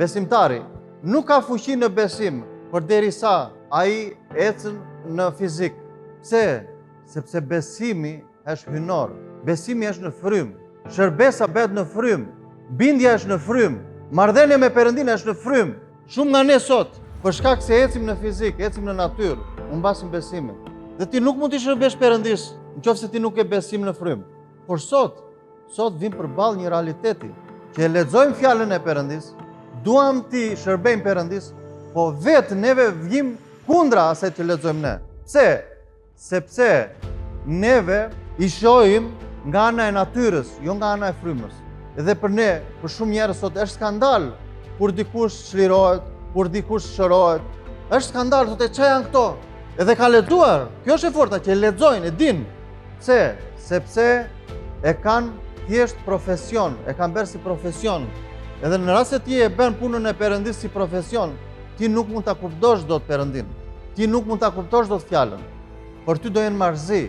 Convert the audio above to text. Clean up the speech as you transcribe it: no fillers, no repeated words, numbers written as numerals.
besimtari nuk ka fuqi në besim përderisa ai ecën në fizik. Pse? Sepse besimi është hynor. Besimi është në frym. Shërbesa bëhet në frym. Bindja është në frym. Marrëdhënia me Perëndin është në frym. Shumë nga ne sot, për shkak se ecim në fizik, ecim në natyrë, humbasim besimin. Dhe ti nuk mund të shërbesh Perëndis nëse ti nuk ke besim në frym. Por sot vim përballë një realiteti që e lexojmë fjalën e Perëndis, duam ti shërbejmë Perëndis, po vetë neve vim kundra asaj që lexojmë ne. Pse? Sepse neve i shohim nga ana e natyrës, jo nga ana e frymës. Edhe për ne, për shumë njerëz sot është skandal kur dikush çlirohet, kur dikush shërohet. Është skandal, thotë çfarë janë këto? Edhe ka lexuar. Kjo është e forta që lexojnë, e din. Pse? Sepse e kanë thjesht profesion, e kanë bërë si profesion. Edhe në rast se ti e bën punën e Perëndis si profesion, ti nuk mund ta kuptosh dot Perëndin. Ti nuk mund ta kuptosh dot fjalën. Por ty do jenë marrëzi.